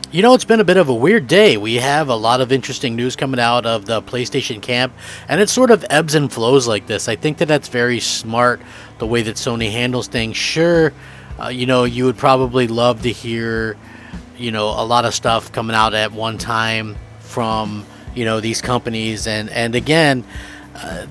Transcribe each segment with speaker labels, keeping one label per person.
Speaker 1: You know, it's been a bit of a weird day. We have a lot of interesting news coming out of the PlayStation camp, and it sort of ebbs and flows like this. I think that that's very smart, the way that Sony handles things. Sure, you would probably love to hear, a lot of stuff coming out at one time from, these companies. And again,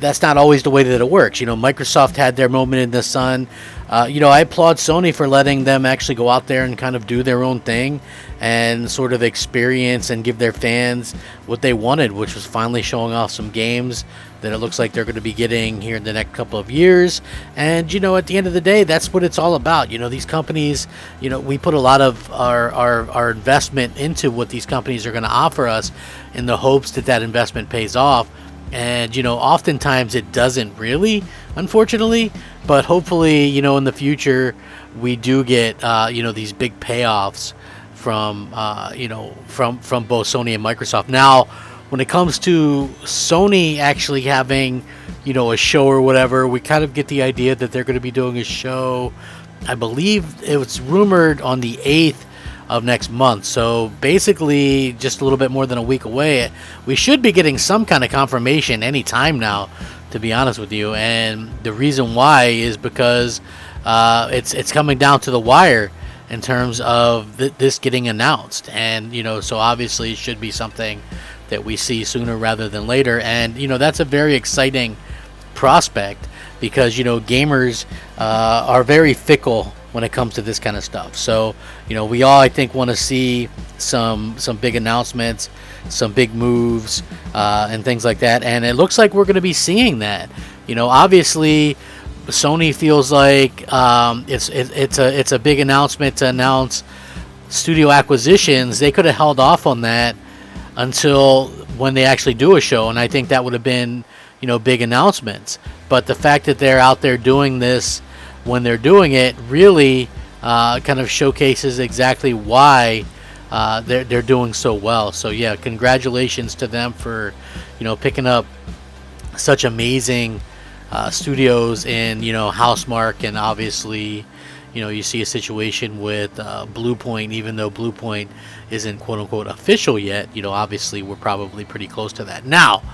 Speaker 1: that's not always the way that it works. Microsoft had their moment in the sun. I applaud Sony for letting them actually go out there and kind of do their own thing and sort of experience and give their fans what they wanted, which was finally showing off some games that it looks like they're going to be getting here in the next couple of years. And, at the end of the day, that's what it's all about. These companies, we put a lot of our investment into what these companies are going to offer us in the hopes that that investment pays off. And, oftentimes it doesn't really, unfortunately, but hopefully, in the future, we do get, these big payoffs from, from both Sony and Microsoft. Now, when it comes to Sony actually having, a show or whatever, we kind of get the idea that they're going to be doing a show. I believe it was rumored on the 8th of next month, so basically just a little bit more than a week away. We should be getting some kind of confirmation any time now, to be honest with you. And the reason why is because it's coming down to the wire in terms of this getting announced. And so obviously it should be something that we see sooner rather than later. And that's a very exciting prospect, because gamers are very fickle when it comes to this kind of stuff. So we all, I think, want to see some big announcements, some big moves, and things like that. And it looks like we're going to be seeing that. Obviously Sony feels like it's a big announcement to announce studio acquisitions. They could have held off on that until when they actually do a show, and I think that would have been big announcements. But the fact that they're out there doing this when they're doing it really kind of showcases exactly why they're doing so well. So yeah, congratulations to them for picking up such amazing studios in Housemarque. And obviously you see a situation with Bluepoint. Even though Bluepoint isn't quote unquote official yet, obviously we're probably pretty close to that. Now,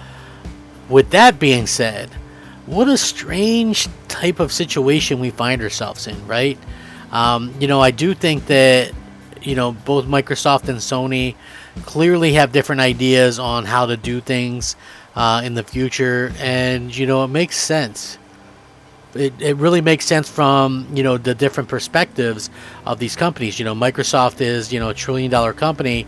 Speaker 1: with that being said, what a strange type of situation we find ourselves in, right? I do think that both Microsoft and Sony clearly have different ideas on how to do things in the future, and it makes sense. It really makes sense from the different perspectives of these companies. Microsoft is a $1 trillion company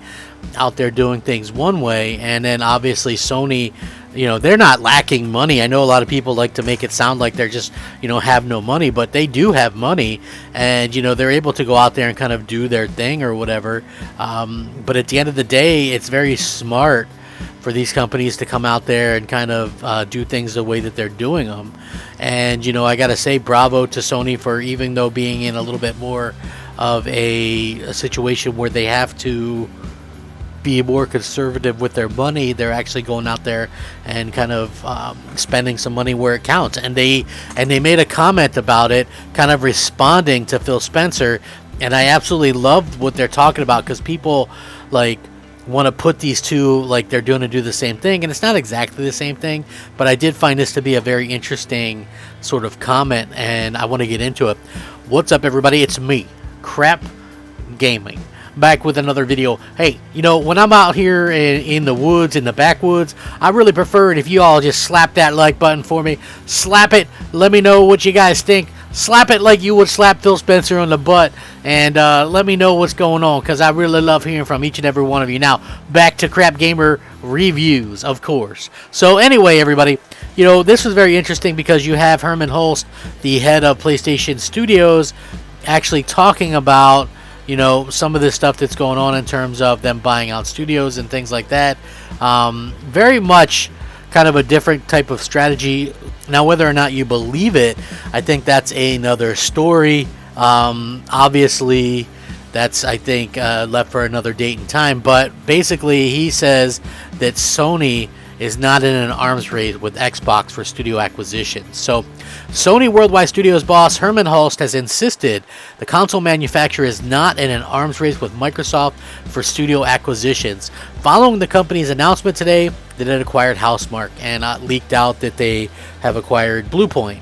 Speaker 1: out there doing things one way, and then obviously Sony, they're not lacking money. I know a lot of people like to make it sound like they're just have no money, but they do have money, and they're able to go out there and kind of do their thing or whatever. But at the end of the day, it's very smart for these companies to come out there and kind of do things the way that they're doing them. And I gotta say bravo to Sony for, even though being in a little bit more of a situation where they have to be more conservative with their money, they're actually going out there and kind of spending some money where it counts. And they made a comment about it, kind of responding to Phil Spencer, and I absolutely loved what they're talking about, because people want to put these two like they're going to do the same thing, and it's not exactly the same thing. But I did find this to be a very interesting sort of comment, and I want to get into it. What's up, everybody? It's me, Crap Gaming, back with another video. Hey, when I'm out here in the woods, in the backwoods, I really prefer it if you all just slap that like button for me. Slap it. Let me know what you guys think. Slap it like you would slap Phil Spencer on the butt, and let me know what's going on, because I really love hearing from each and every one of you. Now, back to Crap Gamer reviews, of course. So anyway, everybody, this was very interesting, because you have Herman Hulst, the head of PlayStation Studios, actually talking about some of the stuff that's going on in terms of them buying out studios and things like that. Very much kind of a different type of strategy. Now, whether or not you believe it, I think that's another story. Obviously, that's, I think, left for another date and time. But basically, he says that Sony is not in an arms race with Xbox for studio acquisitions. So Sony Worldwide Studios boss Herman Hulst has insisted the console manufacturer is not in an arms race with Microsoft for studio acquisitions, following the company's announcement today that it acquired Housemarque and leaked out that they have acquired Bluepoint.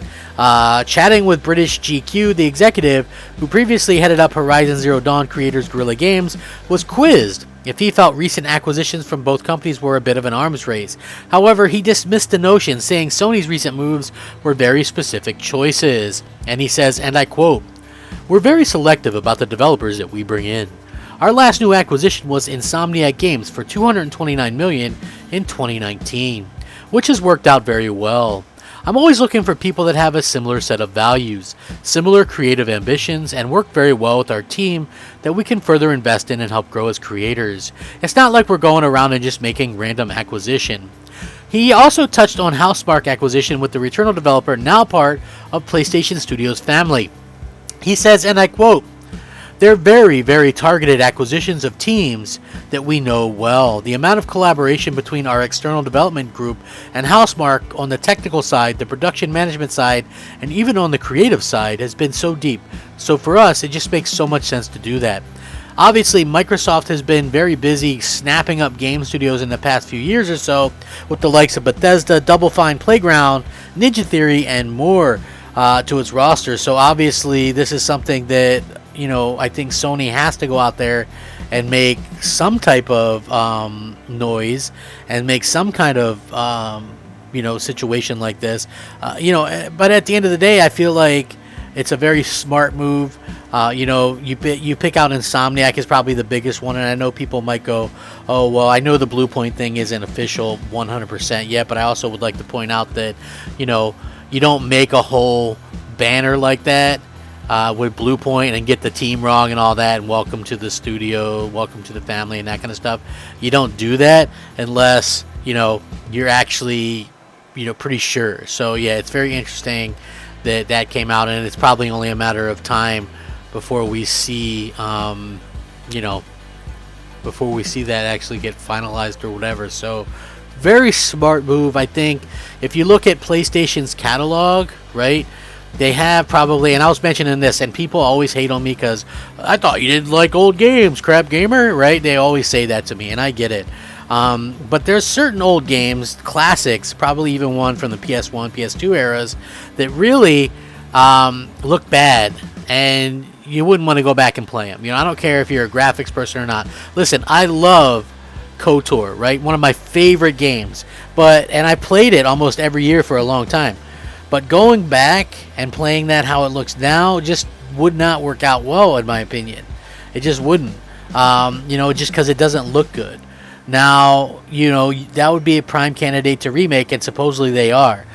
Speaker 1: Chatting with British GQ, the executive, who previously headed up Horizon Zero Dawn creators Guerrilla Games, was quizzed if he felt recent acquisitions from both companies were a bit of an arms race. However, he dismissed the notion, saying Sony's recent moves were very specific choices. And he says, and I quote, "We're very selective about the developers that we bring in. Our last new acquisition was Insomniac Games for $229 million in 2019, which has worked out very well. I'm always looking for people that have a similar set of values, similar creative ambitions, and work very well with our team that we can further invest in and help grow as creators. It's not like we're going around and just making random acquisition." He also touched on Housemarque acquisition with the Returnal developer, now part of PlayStation Studios family. He says, and I quote, "They're very, very targeted acquisitions of teams that we know well. The amount of collaboration between our external development group and Housemarque on the technical side, the production management side, and even on the creative side has been so deep. So for us, it just makes so much sense to do that." Obviously, Microsoft has been very busy snapping up game studios in the past few years or so with the likes of Bethesda, Double Fine Playground, Ninja Theory, and more to its roster. So obviously, this is something that, you know, I think Sony has to go out there and make some type of noise and make some kind of situation like this. But at the end of the day, I feel like it's a very smart move. You pick out Insomniac is probably the biggest one, and I know people might go, "Oh, well, I know the Bluepoint thing isn't official 100% yet," but I also would like to point out that, you don't make a whole banner like that with Bluepoint and get the team wrong and all that, and welcome to the studio, welcome to the family, and that kind of stuff. You don't do that unless you're actually pretty sure. So yeah, it's very interesting that came out, and it's probably only a matter of time before we see before we see that actually get finalized or whatever. So very smart move. I think if you look at PlayStation's catalog, right, they have probably, and I was mentioning this, and people always hate on me because I thought you didn't like old games, Crapgamer, right? They always say that to me, and I get it. But there's certain old games, classics, probably even one from the PS1, PS2 eras, that really look bad, and you wouldn't want to go back and play them. I don't care if you're a graphics person or not. Listen, I love KOTOR, right? One of my favorite games. And I played it almost every year for a long time. But going back and playing that how it looks now just would not work out well, in my opinion. It just wouldn't. Just because it doesn't look good. Now, that would be a prime candidate to remake, and supposedly they are.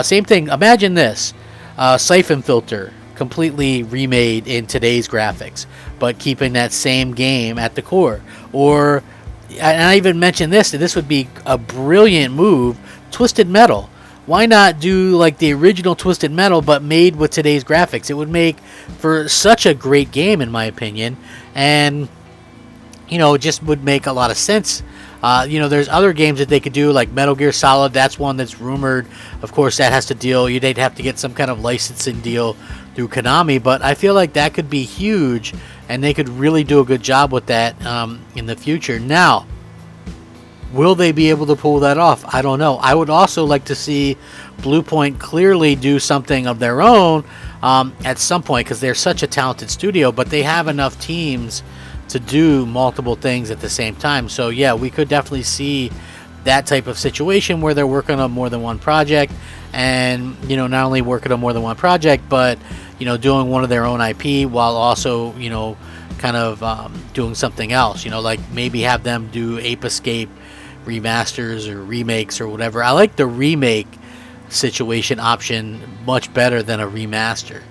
Speaker 1: Same thing. Imagine this. Siphon Filter, completely remade in today's graphics, but keeping that same game at the core. Or, and I even mentioned this would be a brilliant move, Twisted Metal. Why not do like the original Twisted Metal, but made with today's graphics? It would make for such a great game, in my opinion, and it just would make a lot of sense. There's other games that they could do, like Metal Gear Solid. That's one that's rumored. Of course, that has to deal. They'd have to get some kind of licensing deal through Konami, but I feel like that could be huge, and they could really do a good job with that in the future. Now, will they be able to pull that off? I don't know. I would also like to see Bluepoint clearly do something of their own at some point, because they're such a talented studio, but they have enough teams to do multiple things at the same time. So yeah, we could definitely see that type of situation where they're working on more than one project, and not only working on more than one project, but doing one of their own IP while also kind of doing something else. Like maybe have them do Ape Escape remasters or remakes or whatever. I like the remake situation option much better than a remaster,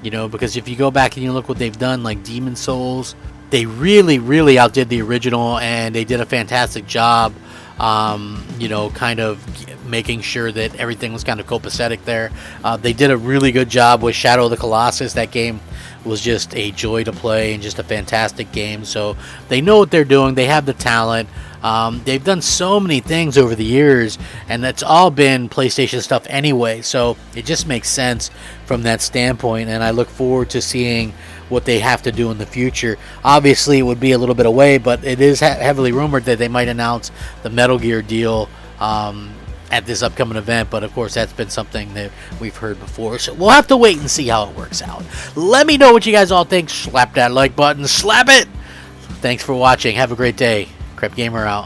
Speaker 1: because if you go back and you look what they've done, like Demon Souls, they really, really outdid the original, and they did a fantastic job, kind of making sure that everything was kind of copacetic there. They did a really good job with Shadow of the Colossus. That game was just a joy to play and just a fantastic game. So they know what they're doing. They have the talent. They've done so many things over the years, and that's all been PlayStation stuff anyway, so it just makes sense from that standpoint, and I look forward to seeing what they have to do in the future. Obviously, it would be a little bit away, but it is heavily rumored that they might announce the Metal Gear deal at this upcoming event, but of course that's been something that we've heard before, so we'll have to wait and see how it works out. Let me know what you guys all think. Slap that like button, slap it. Thanks for watching. Have a great day. Crapgamer out.